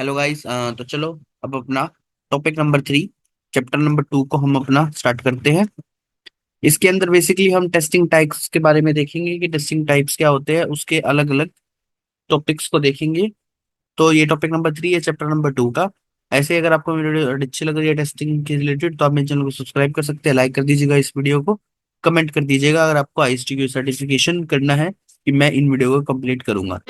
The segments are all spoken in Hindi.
Hello guys. तो चलो अब अपना टॉपिक नंबर 3 चैप्टर नंबर 2 को हम अपना स्टार्ट करते हैं। इसके अंदर बेसिकली हम टेस्टिंग टाइप्स के बारे में देखेंगे कि टेस्टिंग टाइप्स क्या होते हैं, उसके अलग अलग टॉपिक्स को देखेंगे। तो ये टॉपिक नंबर 3 है चैप्टर नंबर 2 का। ऐसे अगर आपको मेरी वीडियो अच्छी लग रही है टेस्टिंग के रिलेटेड तो आप मेरे चैनल को सब्सक्राइब कर सकते हैं, लाइक कर दीजिएगा इस वीडियो को, कमेंट कर दीजिएगा अगर आपको आईएसटीक्यू सर्टिफिकेशन करना है कि मैं इन वीडियो को कंप्लीट करूंगा।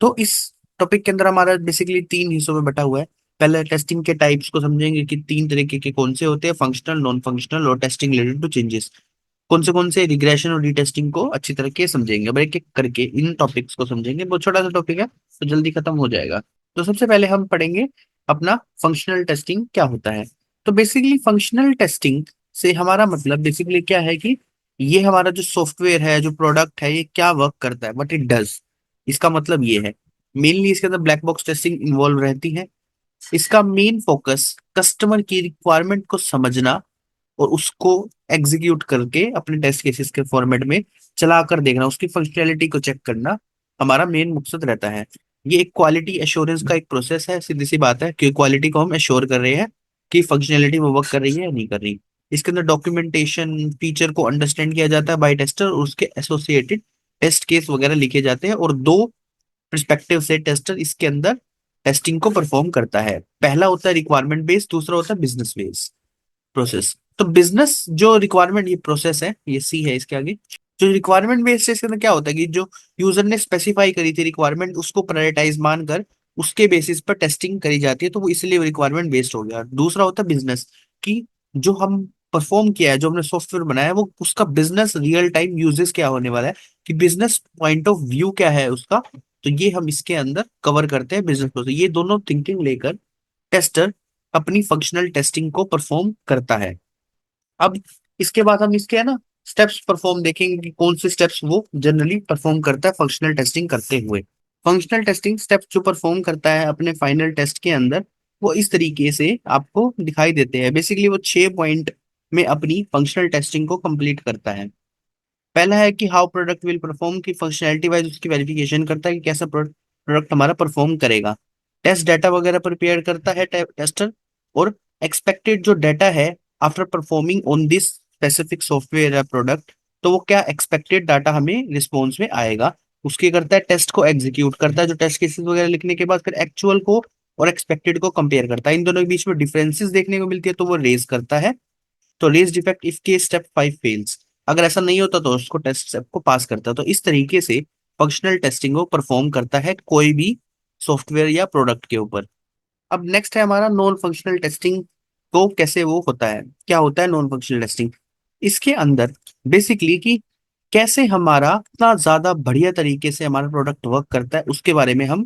तो इस टॉपिक के अंदर हमारा बेसिकली 3 हिस्सों में बटा हुआ है। पहले टेस्टिंग के टाइप्स को समझेंगे कि 3 तरीके के कौन से होते हैं, फंक्शनल, नॉन फंक्शनल और टेस्टिंग रिलेटेड टू चेंजेस। कौन से रिग्रेशन और रीटेस्टिंग को अच्छी तरह के समझेंगे। अब एक एक करके इन टॉपिक्स को समझेंगे। बहुत छोटा सा टॉपिक है तो जल्दी खत्म हो जाएगा। तो सबसे पहले हम पढ़ेंगे अपना फंक्शनल टेस्टिंग क्या होता है। तो बेसिकली फंक्शनल टेस्टिंग से हमारा मतलब बेसिकली क्या है कि ये हमारा जो सॉफ्टवेयर है, जो प्रोडक्ट है, ये क्या वर्क करता है, व्हाट इट डज। इसका मतलब ये है, मेनली इसके अंदर ब्लैक बॉक्स टेस्टिंग इन्वॉल्व रहती है। इसका मेन फोकस कस्टमर की रिक्वायरमेंट को समझना और उसको एग्जीक्यूट करके अपने टेस्ट केसेस के फॉर्मेट में चलाकर देखना, उसकी फंक्शनैलिटी को चेक करना हमारा मेन मकसद रहता है। ये एक क्वालिटी एश्योरेंस का एक प्रोसेस है। सीधी सी बात है कि क्वालिटी को हम एश्योर कर रहे हैं कि फंक्शनैलिटी वो वर्क कर रही है या नहीं कर रही। इसके अंदर डॉक्यूमेंटेशन फीचर को अंडरस्टैंड किया जाता है बाय टेस्टर और उसके एसोसिएटेड टेस्ट केस वगैरह लिखे जाते हैं, और दो परस्पेक्टिव से टेस्टर इसके अंदर टेस्टिंग को परफॉर्म करता है। पहला होता है रिक्वायरमेंट बेस्ड, दूसरा होता है बिजनेस बेस्ड प्रोसेस। तो बिजनेस जो रिक्वायरमेंट ये प्रोसेस है, ये सी है इसके आगे। जो रिक्वायरमेंट बेस्ड है इसके अंदर क्या होता है कि जो यूजर ने स्पेसिफाई करी थी रिक्वायरमेंट, उसको प्रायोरिटाइज मानकर उसके बेसिस पर टेस्टिंग करी जाती है, तो वो इसलिए रिक्वायरमेंट बेस्ड हो गया। दूसरा होता है बिजनेस कि जो हम परफॉर्म किया है, जो हमने सॉफ्टवेयर बनाया है, वो उसका बिजनेस रियल टाइम यूजेस क्या होने वाला है, कि बिजनेस पॉइंट ऑफ व्यू क्या है उसका। तो ये हम इसके अंदर कवर करते हैं बिजनेस प्रोसेस। ये दोनों थिंकिंग लेकर टेस्टर अपनी फंक्शनल टेस्टिंग को परफॉर्म करता है। अब इसके बाद हम इसके है ना स्टेप्स परफॉर्म देखेंगे कि कौन से स्टेप्स वो जनरली परफॉर्म करता है फंक्शनल टेस्टिंग करते हुए। फंक्शनल टेस्टिंग स्टेप्स जो परफॉर्म करता है अपने फाइनल टेस्ट के अंदर, वो इस तरीके से आपको दिखाई देते हैं। बेसिकली वो 6 पॉइंट में अपनी फंक्शनल टेस्टिंग को कंप्लीट करता है। पहला है कि हाउ प्रोडक्ट विल परफॉर्म, की फंक्शनैलिटी वाइज उसकी वेरिफिकेशन करता है कि कैसा प्रोडक्ट हमारा परफॉर्म करेगा। टेस्ट डाटा वगैरह प्रिपेयर करता है टेस्टर, और एक्सपेक्टेड जो डाटा है after performing on this specific software या प्रोडक्ट, तो वो क्या एक्सपेक्टेड डाटा हमें रिस्पॉन्स में आएगा, उसके करता है टेस्ट को एग्जीक्यूट करता है। जो टेस्ट केसेस वगैरह लिखने के बाद फिर एक्चुअल को और एक्सपेक्टेड को कंपेयर करता है। इन दोनों के बीच में डिफरेंसेस देखने को मिलती है तो वो रेज करता है। तो रेज डिफेक्ट इफ के स्टेप 5 फेल्स, अगर ऐसा नहीं होता तो उसको टेस्ट स्टेप को पास करता है। तो इस तरीके से फंक्शनल टेस्टिंग को परफॉर्म करता है कोई भी सॉफ्टवेयर या प्रोडक्ट के ऊपर। अब नेक्स्ट है हमारा नॉन फंक्शनल टेस्टिंग। को कैसे वो होता है, क्या होता है नॉन फंक्शनल टेस्टिंग। इसके अंदर बेसिकली कि कैसे हमारा इतना ज्यादा बढ़िया तरीके से हमारा प्रोडक्ट वर्क करता है, उसके बारे में हम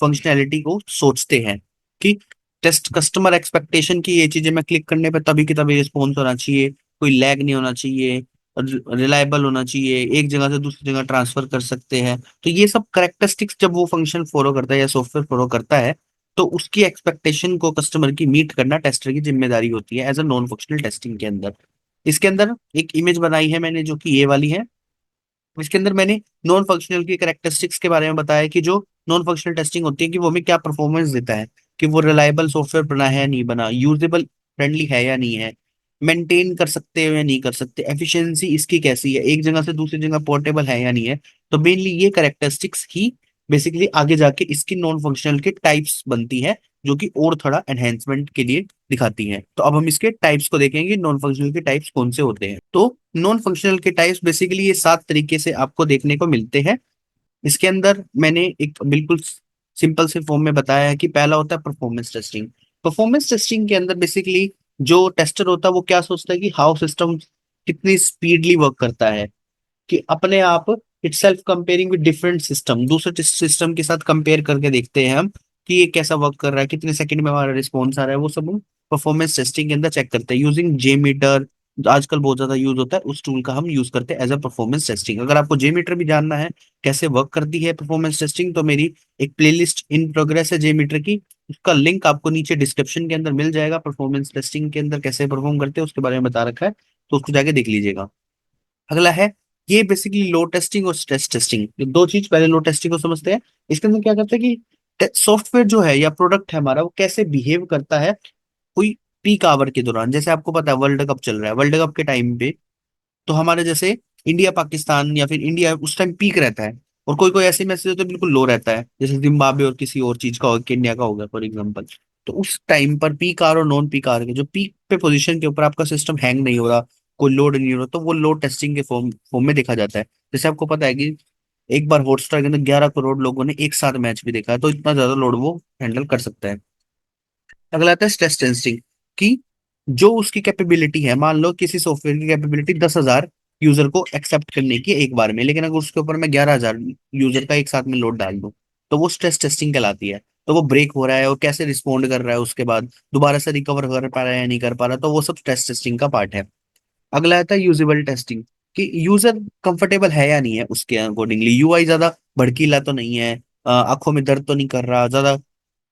फंक्शनैलिटी को सोचते हैं कि टेस्ट कस्टमर एक्सपेक्टेशन की ये चीजें मैं क्लिक करने पे तभी की तभी रिस्पॉन्स होना चाहिए, कोई लैग नहीं होना चाहिए, रिलायबल होना चाहिए, एक जगह से दूसरी जगह ट्रांसफर कर सकते हैं। तो ये सब करेक्टरिस्टिक्स जब वो फंक्शन फॉलो करता है या सॉफ्टवेयर फॉलो करता है, तो उसकी एक्सपेक्टेशन को कस्टमर की मीट करना टेस्टर की जिम्मेदारी होती है as a non functional testing के अंदर। इसके अंदर एक इमेज बनाई है मैंने जो कि ये वाली है। इसके अंदर मैंने नॉन फंक्शनल की करेक्टरिस्टिक्स के बारे में बताया कि जो नॉन फंक्शनल टेस्टिंग होती है कि वो हमें क्या परफॉर्मेंस देता है, कि वो रिलायबल सॉफ्टवेयर बना है या नहीं बना, यूजेबल फ्रेंडली है या नहीं है, मेंटेन कर सकते हो या नहीं कर सकते, एफिशिएंसी इसकी कैसी है, एक जगह से दूसरी जगह पोर्टेबल है या नहीं है। तो मेनली ये करेक्टरिस्टिक्स ही बेसिकली आगे जाके इसकी नॉन फंक्शनल के टाइप्स बनती है, जो कि और थोड़ा एनहेंसमेंट के लिए दिखाती हैं। तो अब हम इसके टाइप्स को देखेंगे, नॉन फंक्शनल के टाइप्स कौन से होते हैं। तो नॉन फंक्शनल के टाइप्स बेसिकली ये 7 तरीके से आपको देखने को मिलते हैं। इसके अंदर मैंने एक बिल्कुल सिंपल से फॉर्म में बताया है कि पहला होता है परफॉर्मेंस टेस्टिंग। परफॉर्मेंस टेस्टिंग के अंदर बेसिकली जो टेस्टर होता है वो क्या सोचता है कि हाउ सिस्टम कितनी स्पीडली वर्क करता है, कि अपने आप it self comparing with different system, दूसरे सिस्टम के साथ कंपेयर करके देखते हैं हम कि ये कैसा वर्क कर रहा है, कितने सेकंड में हमारा रिस्पॉन्स आ रहा है। वो सब हम परफॉर्मेंस टेस्टिंग के अंदर चेक करते हैं यूजिंग जे मीटर, आजकल बहुत ज्यादा यूज होता है, उस टूल का हम यूज करते हैं एज अ परफॉर्मेंस टेस्टिंग। अगर आपको जेमीटर भी जानना है कैसे वर्क करती है परफॉर्मेंस टेस्टिंग, तो मेरी एक प्लेलिस्ट इन प्रोग्रेस है जेमीटर की, उसका लिंक आपको नीचे डिस्क्रिप्शन के अंदर मिल जाएगा। परफॉर्मेंस टेस्टिंग के अंदर कैसे परफॉर्म करते हैं उसके बारे में बता रखा है, तो उसको जाके देख लीजिएगा। अगला है, ये बेसिकली लो टेस्टिंग और स्ट्रेस टेस्टिंग, ये दो चीज। पहले लो टेस्टिंग को समझते हैं। इसके अंदर क्या करते हैं कि सॉफ्टवेयर जो है या प्रोडक्ट है हमारा, वो कैसे बिहेव करता है कोई पीक आवर के दौरान। जैसे आपको पता है वर्ल्ड कप चल रहा है, वर्ल्ड कप के टाइम पे तो हमारे जैसे इंडिया पाकिस्तान या फिर इंडिया उस टाइम पीक रहता है, और कोई कोई ऐसे मैसेज होते हैं बिल्कुल लो रहता है, जैसे जिम्बाब्वे और किसी और चीज का होगा, केन्या का होगा फॉर एग्जांपल। तो उस टाइम पर पीक आवर और नॉन पीक आवर के जो पीक पे पोजीशन के ऊपर आपका सिस्टम हैंग नहीं हो रहा, कोई लोड नहीं हो रहा, तो वो लोड टेस्टिंग के फॉर्म फॉर्म में देखा जाता है। जैसे आपको पता है कि एक बार हॉटस्टार के अंदर 11 करोड़ लोगों ने एक साथ मैच भी देखा है, तो इतना ज्यादा लोड वो हैंडल कर सकता है। अगला आता है स्ट्रेस टेस्टिंग, कि जो उसकी कैपेबिलिटी है, मान लो किसी सॉफ्टवेयर की कैपेबिलिटी 10,000 यूजर को एक्सेप्ट करने की एक बार में, लेकिन अगर उसके ऊपर मैं 11,000 यूजर का एक साथ में लोड डाल दूं, तो वो स्ट्रेस टेस्टिंग कहलाती है। तो वो ब्रेक हो रहा है और कैसे रिस्पॉन्ड कर रहा है, उसके बाद दोबारा से रिकवर कर पा रहा है या नहीं कर पा रहा, तो वो सब स्ट्रेस टेस्टिंग का पार्ट है। अगला आता है यूजेबल टेस्टिंग, कि यूजर कंफर्टेबल है या नहीं है, उसके अकॉर्डिंगली यूआई ज्यादा भड़कीला तो नहीं है, आंखों में दर्द तो नहीं कर रहा, ज्यादा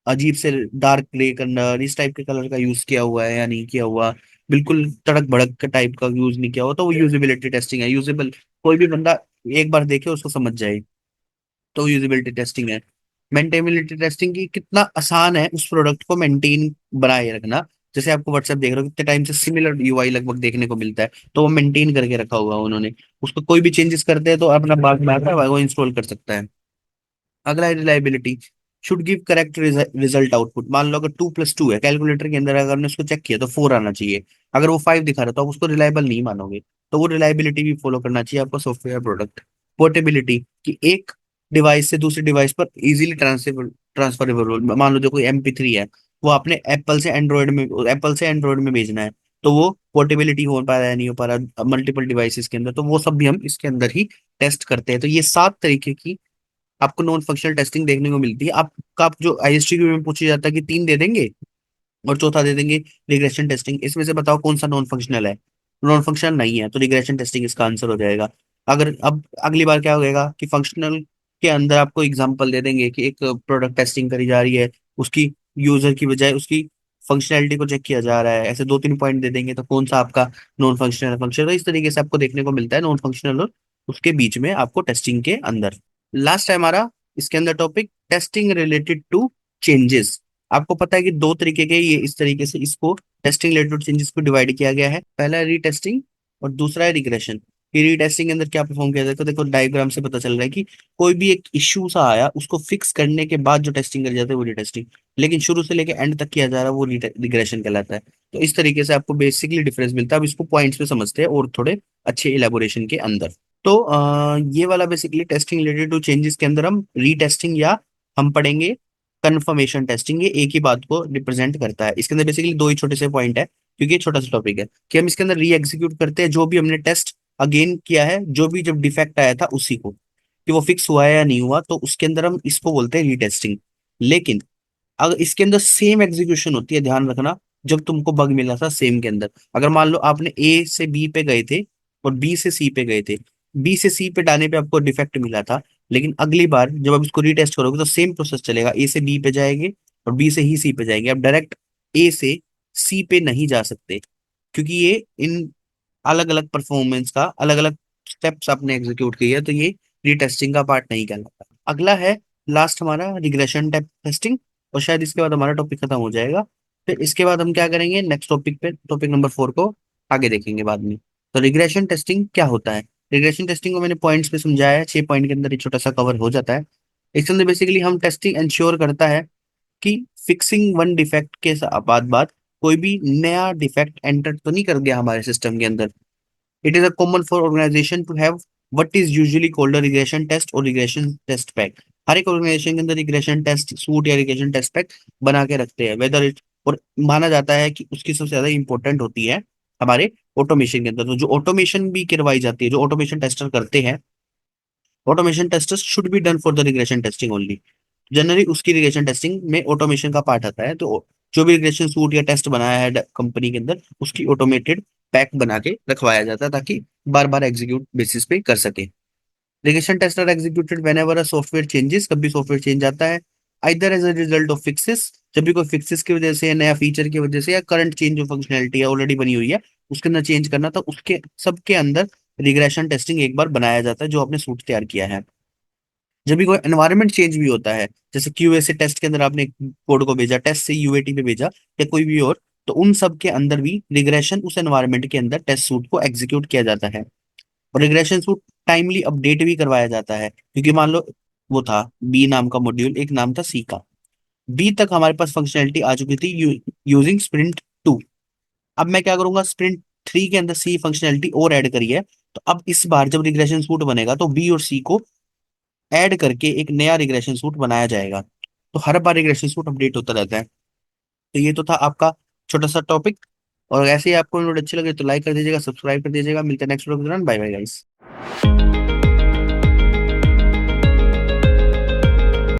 अजीब से डार्क ग्रे कलर इस टाइप के कलर का यूज किया हुआ है या नहीं किया हुआ, बिल्कुल तड़क भड़क का टाइप का यूज नहीं किया हुआ, तो वो यूजेबिलिटी टेस्टिंग है। यूजेबल कोई भी बंदा एक बार देखे उसको समझ जाए, तो यूजेबिलिटी टेस्टिंग है। मेंटेनेबिलिटी टेस्टिंग की कितना आसान है उस प्रोडक्ट को मेंटेन बनाए रखना। जैसे आपको व्हाट्सएप देख रहे हो कितने टाइम से सिमिलर यूआई लगभग देखने को मिलता है, तो वो मेंटेन करके रखा हुआ है उन्होंने, उसको कोई भी चेंजेस करते हैं तो अपना बाग में आता है वो इंस्टॉल कर सकता है। अगला है reliability, should give correct result output. मान लो अगर 2+2 है कैलकुलेटर के अंदर, अगर ने उसको चेक किया तो 4 आना चाहिए, अगर वो 5 दिखा रहा है तो आप उसको रिलायबल नहीं मानोगे। तो वो रिलायबिलिटी भी फॉलो करना चाहिए आपको सॉफ्टवेयर प्रोडक्ट। पोर्टेबिलिटी, कि एक डिवाइस से दूसरे डिवाइस पर इजीली ट्रांसफरेबल। मान लो जो कोई MP3 है, वो आपने एप्पल से एंड्रॉइड में भेजना है, तो वो पोर्टेबिलिटी हो पा रहा है नहीं हो पा रहा मल्टीपल डिवाइसेस के अंदर, तो वो सब भी हम इसके अंदर ही टेस्ट करते हैं। तो ये 7 तरीके की आपको नॉन फंक्शनल टेस्टिंग देखने को मिलती है। आपका आप जो आईएसटी में पूछा जाता है कि 3 दे देंगे और चौथा दे देंगे रिग्रेशन टेस्टिंग, इसमें से बताओ कौन सा नॉन फंक्शनल है। नॉन फंक्शनल नहीं है तो रिग्रेशन टेस्टिंग इसका आंसर हो जाएगा। अगर अब अगली बार क्या होगा कि फंक्शनल के अंदर आपको एग्जांपल दे देंगे कि एक प्रोडक्ट टेस्टिंग करी जा रही है, उसकी यूजर की बजाय उसकी फंक्शनैलिटी को चेक किया जा रहा है, ऐसे 2-3 पॉइंट दे देंगे, तो कौन सा आपका नॉन फंक्शनल फंक्शनल, तो इस तरीके से आपको देखने को मिलता है नॉन फंक्शनल और उसके बीच में आपको टेस्टिंग के अंदर। लास्ट है हमारा इसके अंदर topic testing related to changes. आपको पता है कि दो तरीके के, ये इस तरीके से इसको टेस्टिंग रिलेटेड चेंजेस को डिवाइड किया गया है। पहला है रीटेस्टिंग और दूसरा है रिग्रेशन। कि रीटेस्टिंग के अंदर क्या परफॉर्म किया जाता है, देखो डायग्राम से पता चल रहा है कि कोई भी एक इश्यू सा आया उसको फिक्स करने के बाद जो टेस्टिंग करी जाती है वो रीटेस्टिंग, लेकिन शुरू से लेकर एंड तक किया जा रहा है वो रिग्रेशन कहलाता है। तो इस तरीके से आपको बेसिकली डिफरेंस मिलता है। अब इसको पॉइंट्स पे समझते हैं और थोड़े अच्छे इलेबोरेशन के अंदर। तो ये वाला basically testing related to changes के अंदर हम रीटेस्टिंग या हम पढ़ेंगे कंफर्मेशन टेस्टिंग, ये एक ही बात को रिप्रेजेंट करता है। इसके अंदर बेसिकली दो ही छोटे से पॉइंट है, क्योंकि ये छोटा सा टॉपिक है, कि हम इसके अंदर री एग्जीक्यूट करते हैं जो भी हमने टेस्ट अगेन किया है, जो भी जब डिफेक्ट आया था उसी को, कि वो फिक्स हुआ है या नहीं हुआ, तो उसके अंदर हम इसको बोलते हैं रीटेस्टिंग। लेकिन अगर इसके अंदर सेम एग्जीक्यूशन होती है, ध्यान रखना, जब तुमको बग मिला था सेम के अंदर, अगर मान लो आपने ए से बी पे गए थे और बी से सी पे गए थे, बी से सी पे डालने पे आपको डिफेक्ट मिला था, लेकिन अगली बार जब आप इसको रीटेस्ट करोगे तो सेम प्रोसेस चलेगा, ए से बी पे जाएंगे और बी से ही सी पे जाएंगे, आप डायरेक्ट ए से सी पे नहीं जा सकते, क्योंकि ये इन अलग अलग परफॉर्मेंस का अलग अलग स्टेप्स आपने एग्जीक्यूट किया है, तो ये रीटेस्टिंग का पार्ट नहीं कहलाता। अगला है लास्ट हमारा रिग्रेशन टेस्टिंग, और शायद इसके बाद हमारा टॉपिक खत्म हो जाएगा। फिर इसके बाद हम क्या करेंगे नेक्स्ट टॉपिक पे, टॉपिक नंबर 4 को आगे देखेंगे बाद में। तो रिग्रेशन टेस्टिंग क्या होता है? रिग्रेशन टेस्टिंग को मैंने पॉइंट्स पे समझाया है, 6 पॉइंट के अंदर एक छोटा सा कवर हो जाता है। इसके अंदर बेसिकली हम टेस्टिंग इंश्योर करता है कि फिक्सिंग वन डिफेक्ट के बाद बाद कोई भी नया डिफेक्ट एंटर तो नहीं कर गया हमारे सिस्टम के अंदर। It is a common for organization to have what is usually called a regression test और रिग्रेशन टेस्ट पैक। हर एक ऑर्गेनाइजेशन के अंदर रिग्रेशन टेस्ट सूट या रिग्रेशन टेस्ट पैक बना के रखते हैं, वेदर इट, और माना जाता है कि उसकी सबसे ज्यादा इंपॉर्टेंट होती है हमारे ऑटोमेशन के अंदर। तो जो ऑटोमेशन भी करवाई जाती है, जो ऑटोमेशन टेस्टर करते हैं, automation testers should be done for the regression testing only. Generally उसकी रिग्रेशन टेस्टिंग में ऑटोमेशन का पार्ट आता है, तो जो भी रिग्रेशन सूट या टेस्ट बनाया है कंपनी के अंदर उसकी ऑटोमेटेड पैक बना के रखवाया जाता है ताकि बार बार एग्जीक्यूट बेसिस पे कर सके। Regression test are executed whenever a software changes, कभी सॉफ्टवेयर चेंज आता है, either as a result of fixes, जब भी कोई फिक्सेस की वजह से या नया फीचर की वजह से या करंट चेंज ऑफ फंक्शनैलिटी है ऑलरेडी बनी हुई है उसके अंदर चेंज करना, तो उसके सबके अंदर रिग्रेशन टेस्टिंग एक बार बनाया जाता है जो आपने सूट तैयार किया है। जब भी कोई एनवायरनमेंट चेंज भी होता है, जैसे क्यूएसए टेस्ट के अंदर आपने कोड को भेजा, टेस्ट से यूएटी पे भेजा या कोई भी और, तो उन सब के अंदर भी रिग्रेशन उस एनवायरनमेंट के अंदर टेस्ट सूट को एग्जीक्यूट किया जाता है। और रिग्रेशन सूट टाइमली अपडेट भी करवाया जाता है, क्योंकि मान लो वो था बी नाम का मॉड्यूल, एक नाम था सी का। बी तक हमारे पास फंक्शनैलिटी आ चुकी थी यूजिंग स्प्रिंट 2। अब मैं क्या करूंगा, स्प्रिंट 3 के अंदर सी फंक्शनैलिटी और ऐड करी है, तो अब इस बार जब रिग्रेशन सूट बनेगा तो बी और सी को ऐड करके एक नया रिग्रेशन सूट बनाया जाएगा। तो हर बार रिग्रेशन सूट अपडेट होता रहता है। तो ये तो था आपका छोटा सा टॉपिक। और ऐसे ही आपको वीडियो अच्छी लगे तो लाइक कर दीजिएगा, सब्सक्राइब कर दीजिएगा। मिलते हैं नेक्स्ट वीडियो के दौरान। Bye bye guys.